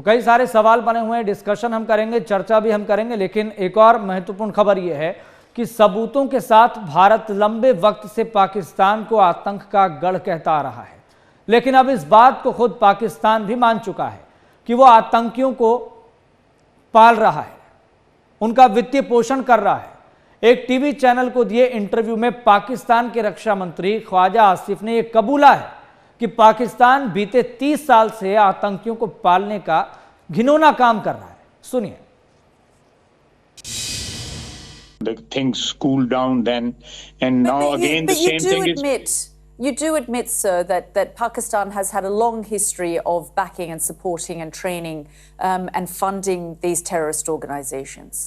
तो कई सारे सवाल बने हुए हैं, डिस्कशन हम करेंगे, चर्चा भी हम करेंगे, लेकिन एक और महत्वपूर्ण खबर यह है कि सबूतों के साथ भारत लंबे वक्त से पाकिस्तान को आतंक का गढ़ कहता आ रहा है। लेकिन अब इस बात को खुद पाकिस्तान भी मान चुका है कि वो आतंकियों को पाल रहा है, उनका वित्तीय पोषण कर रहा है। एक टीवी चैनल को दिए इंटरव्यू में पाकिस्तान के रक्षा मंत्री ख्वाजा आसिफ ने यह कबूला है कि पाकिस्तान बीते 30 साल से आतंकियों को पालने का घिनौना काम कर रहा है। सुनिए। The things cooled down then, and now again the same thing is. You do admit, sir, that Pakistan has had a long history of backing and supporting and training and funding these terrorist organizations.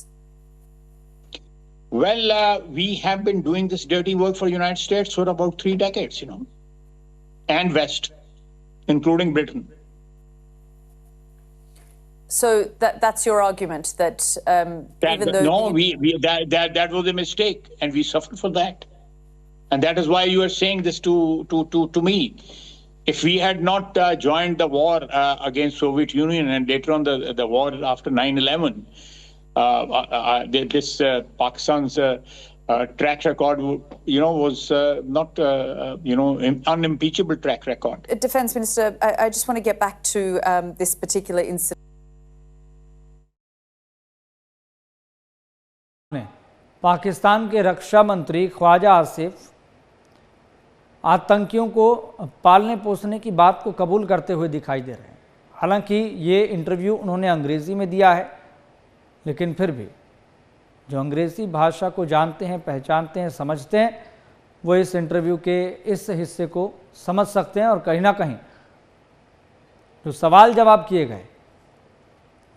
Well, we have been doing this dirty work for the United States for about 3 decades, and West, including Britain. So that's your argument that even though that was a mistake, and we suffered for that, and that is why you are saying this to me. If we had not joined the war against Soviet Union and later on the war after 9/11, this Pakistan's track record, was not unimpeachable track record. Defense Minister, I just want to get back to this particular incident. Pakistan के रक्षा मंत्री ख्वाजा आसिफ आतंकियों को पालने पोसने की बात को कबूल करते हुए दिखाई दे रहे हैं। हालांकि ये इंटरव्यू उन्होंने अंग्रेज़ी में दिया है, लेकिन फिर भी जो अंग्रेज़ी भाषा को जानते हैं, पहचानते हैं, समझते हैं, वो इस इंटरव्यू के इस हिस्से को समझ सकते हैं। और कहीं ना कहीं जो सवाल जवाब किए गए,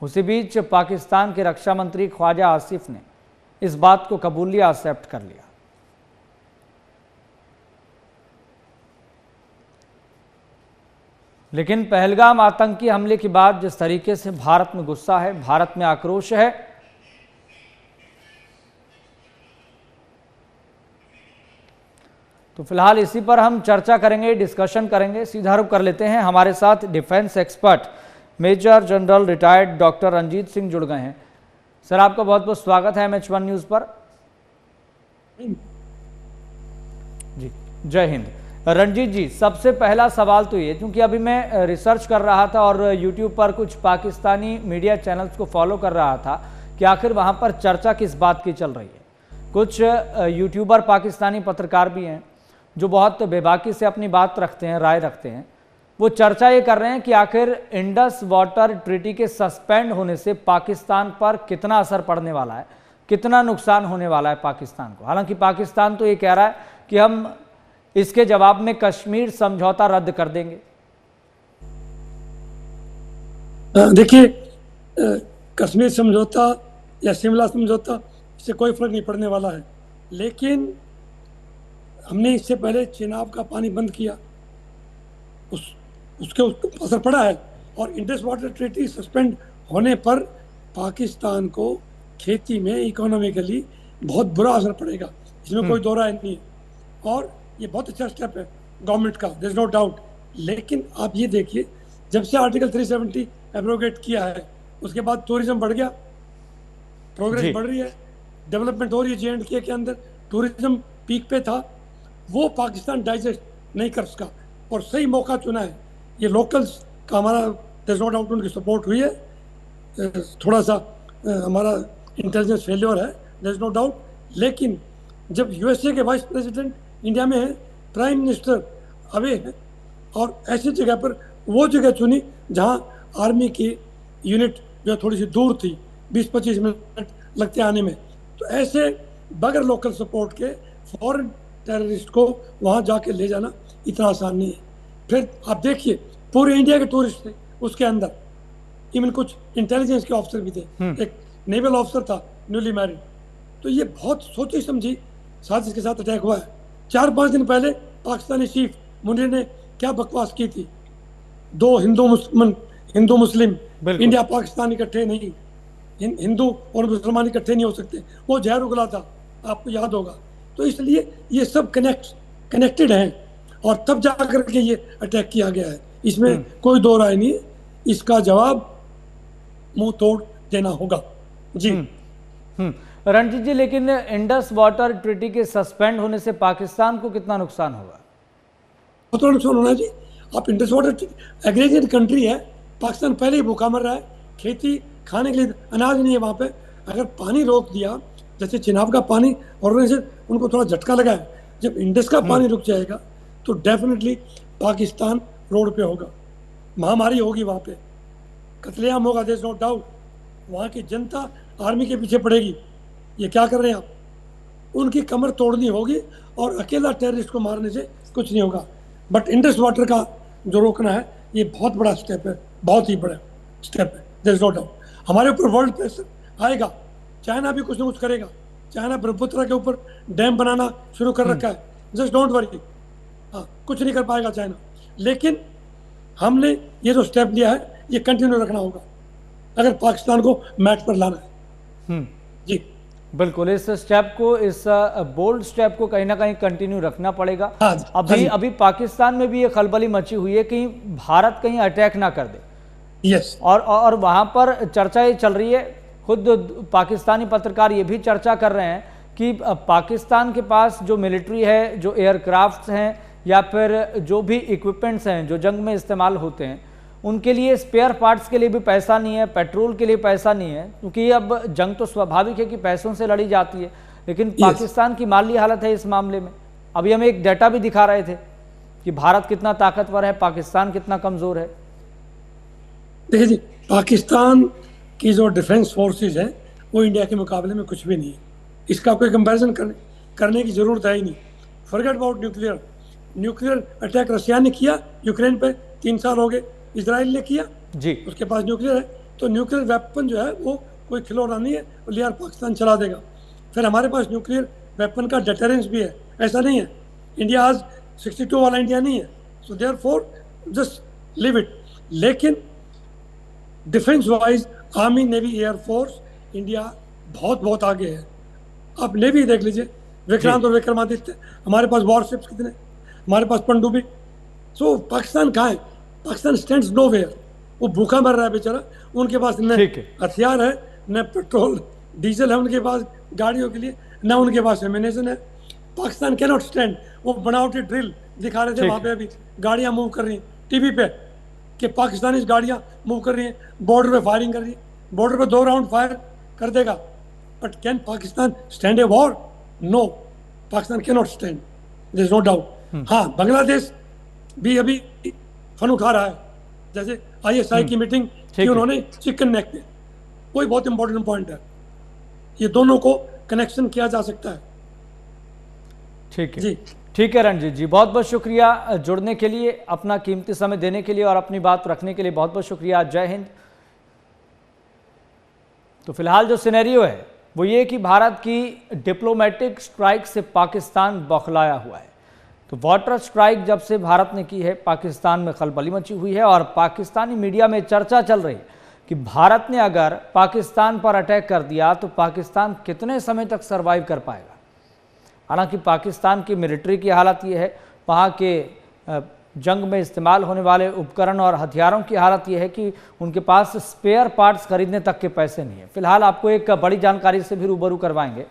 उसी बीच पाकिस्तान के रक्षा मंत्री ख्वाजा आसिफ ने इस बात को कबूल लिया, एक्सेप्ट कर लिया। लेकिन पहलगाम आतंकी हमले के बाद जिस तरीके से भारत में गुस्सा है, भारत में आक्रोश है, तो फिलहाल इसी पर हम चर्चा करेंगे, डिस्कशन करेंगे। सीधा रुख कर लेते हैं, हमारे साथ defence expert major general retired doctor Ranjit Singh जुड़ गए हैं। सर, आपका बहुत बहुत स्वागत है MH1 न्यूज़ पर। जी, जय हिंद। रंजीत जी, सबसे पहला सवाल तो ये, क्योंकि अभी मैं रिसर्च कर रहा था और यूट्यूब पर कुछ पाकिस्तानी मीडिया चैनल्स को फॉलो कर रहा था कि आखिर वहाँ पर चर्चा किस बात की चल रही है। कुछ यूट्यूबर पाकिस्तानी पत्रकार भी हैं जो बहुत बेबाकी से अपनी बात रखते हैं, राय रखते हैं। वो चर्चा ये कर रहे हैं कि आखिर इंडस वाटर ट्रीटी के सस्पेंड होने से पाकिस्तान पर कितना असर पड़ने वाला है, कितना नुकसान होने वाला है पाकिस्तान को। हालांकि पाकिस्तान तो ये कह रहा है कि हम इसके जवाब में कश्मीर समझौता रद्द कर देंगे। देखिए, कश्मीर समझौता या शिमला समझौता, इससे कोई फर्क नहीं पड़ने वाला है। लेकिन हमने इससे पहले चेनाब का पानी बंद किया, उसके असर पड़ा है। और इंडस वाटर ट्रीटी सस्पेंड होने पर पाकिस्तान को खेती में इकोनॉमिकली बहुत बुरा असर पड़ेगा, इसमें कोई दो राय नहीं है। और ये बहुत अच्छा स्टेप है गवर्नमेंट का, देयर इज नो डाउट। लेकिन आप ये देखिए, जब से आर्टिकल 370 एब्रोगेट किया है, उसके बाद टूरिज्म बढ़ गया, प्रोग्रेस बढ़ रही है, डेवलपमेंट हो रही है। J&K के अंदर टूरिज्म पीक पे था, वो पाकिस्तान डाइजेस्ट नहीं कर सका और सही मौका चुना है। ये लोकल्स का हमारा देयर इज नो डाउट उनकी सपोर्ट हुई है, थोड़ा सा हमारा इंटेलिजेंस फेलियर है, देयर इज नो डाउट। लेकिन जब USA के वाइस प्रेसिडेंट इंडिया में है, प्राइम मिनिस्टर अवे है, और ऐसी जगह पर वो जगह चुनी जहां आर्मी की यूनिट जो थोड़ी सी दूर थी, 20-25 मिनट लगते आने में, तो ऐसे बगैर लोकल सपोर्ट के फॉरेन टेररिस्ट को वहां जाके ले जाना इतना आसान नहीं है। फिर आप देखिए, पूरे इंडिया के टूरिस्ट थे उसके अंदर, इवन कुछ इंटेलिजेंस के ऑफिसर भी थे, एक नेवल ऑफिसर था न्यूली मैरिड। तो ये बहुत सोची समझी साजिश के साथ अटैक हुआ है। 4-5 दिन पहले पाकिस्तानी चीफ मुनीर ने क्या बकवास की थी, 2 हिंदू मुस्लिम इंडिया पाकिस्तान इकट्ठे नहीं, हिंदू और मुसलमान इकट्ठे नहीं हो सकते, वो जहर उगला था, आपको याद होगा। तो इसलिए ये सब कनेक्टेड हैं, और तब जाकर के ये अटैक किया गया है, इसमें कोई दो राय नहीं। इसका जवाब मुंह तोड़ देना होगा। जी रणजीत जी, लेकिन इंडस वाटर ट्रीटी के सस्पेंड होने से पाकिस्तान को कितना नुकसान होगा? बहुत बड़ा नुकसान होना जी। आप इंडस वाटर एग्रेरियन कंट्री है, पाकिस्तान पहले ही भूखा मर रहा है, खेती खाने के लिए अनाज नहीं है वहाँ पे। अगर पानी रोक दिया, जैसे चिनाब का पानी ऑर्गेनाइजेशन उनको थोड़ा झटका लगा है, जब इंडस का पानी रुक जाएगा तो डेफिनेटली पाकिस्तान रोड पे होगा, महामारी होगी वहाँ पे, कत्लेआम होगा, देयर इज नो डाउट। वहाँ की जनता आर्मी के पीछे पड़ेगी, ये क्या कर रहे हैं आप, उनकी कमर तोड़नी होगी और अकेला टेररिस्ट को मारने से कुछ नहीं होगा। बट इंडस वाटर का जो रोकना है ये बहुत बड़ा स्टेप है, बहुत ही बड़ा स्टेप है, देयर इज नो डाउट। हमारे ऊपर वर्ल्ड प्रेशर आएगा, चाइना भी कुछ ना कुछ करेगा। चाइना ब्रह्मपुत्र के ऊपर डैम बनाना शुरू कर रखा है, जस्ट डोंट वरी। हाँ, कुछ नहीं कर पाएगा चाइना, लेकिन हमने ये जो स्टेप लिया है ये कंटिन्यू रखना होगा अगर पाकिस्तान को मैट पर लाना है। जी बिल्कुल, इस स्टेप को, इस बोल्ड स्टेप को कहीं ना कहीं कंटिन्यू रखना पड़ेगा। अभी पाकिस्तान में भी ये खलबली मची हुई है कि भारत कहीं अटैक ना कर दे। यस, और वहां पर चर्चा ये चल रही है, खुद पाकिस्तानी पत्रकार ये भी चर्चा कर रहे हैं कि पाकिस्तान के पास जो मिलिट्री है, जो एयरक्राफ्ट हैं या फिर जो भी इक्विपमेंट्स हैं जो जंग में इस्तेमाल होते हैं, उनके लिए स्पेयर पार्ट्स के लिए भी पैसा नहीं है, पेट्रोल के लिए पैसा नहीं है, क्योंकि अब जंग तो स्वाभाविक है कि पैसों से लड़ी जाती है। लेकिन पाकिस्तान की माली हालत है इस मामले में। अभी हम एक डेटा भी दिखा रहे थे कि भारत कितना ताकतवर है, पाकिस्तान कितना कमजोर है। देखिए जी, पाकिस्तान की जो डिफेंस फोर्सेस है वो इंडिया के मुकाबले में कुछ भी नहीं है, इसका कोई कंपैरिजन करने की जरूरत है ही नहीं। Forget about nuclear attack Russia ने किया यूक्रेन पे, 3 साल हो गए। इजराइल ने किया जी, उसके पास न्यूक्लियर है, तो न्यूक्लियर वेपन जो है वो कोई खिलौना नहीं है और लिया पाकिस्तान चला देगा। फिर हमारे पास न्यूक्लियर वेपन का डेटरेंस भी है, ऐसा नहीं है इंडिया आज 62 वाला इंडिया नहीं है। So therefore just leave it. लेकिन defence wise army, navy, air force India बहुत आगे है। आप नेवी देख लीजिए, विक्रांत और विक्रमादित्य, हमारे पास वॉरशिप्स कितने, हमारे पास पनडुब्बी। सो पाकिस्तान कहाँ है? पाकिस्तान स्टैंड्स नोवेयर, वो भूखा मर रहा है बेचारा। उनके पास न हथियार है, न पेट्रोल डीजल है उनके पास गाड़ियों के लिए, न उनके पास एमिनेशन है। Pakistan can not stand. वो बनावटी ड्रिल दिखा रहे थे वहाँ पे, अभी गाड़ियाँ मूव कर रही हैं टीवी पे कि पाकिस्तानी गाड़ियाँ मूव कर रही हैं, बॉर्डर पे फायरिंग कर रही है, बॉर्डर पे 2 राउंड फायर कर देगा। But can Pakistan stand a war? No, Pakistan can not stand, there is no doubt. हाँ, बांग्लादेश भी अभी फन उठा रहा है, जैसे ISI की मीटिंग की उन्होंने चिकन नेक पे, कोई बहुत इंपॉर्टेंट पॉइंट है। ये दोनों को कनेक्शन किया जा सकता है। ठीक है जी, ठीक है रणजीत जी, बहुत बहुत शुक्रिया जुड़ने के लिए, अपना कीमती समय देने के लिए और अपनी बात रखने के लिए बहुत बहुत शुक्रिया। जय हिंद। तो फिलहाल जो सिनेरियो है वो ये कि भारत की डिप्लोमेटिक स्ट्राइक से पाकिस्तान बौखलाया हुआ है। तो वाटर स्ट्राइक जब से भारत ने की है, पाकिस्तान में खलबली मची हुई है और पाकिस्तानी मीडिया में चर्चा चल रही है कि भारत ने अगर पाकिस्तान पर अटैक कर दिया तो पाकिस्तान कितने समय तक सरवाइव कर पाएगा। हालांकि पाकिस्तान की मिलिट्री की हालत ये है, वहाँ के जंग में इस्तेमाल होने वाले उपकरण और हथियारों की हालत ये है कि उनके पास स्पेयर पार्ट्स खरीदने तक के पैसे नहीं है। फिलहाल आपको एक बड़ी जानकारी से भी रूबरू करवाएंगे।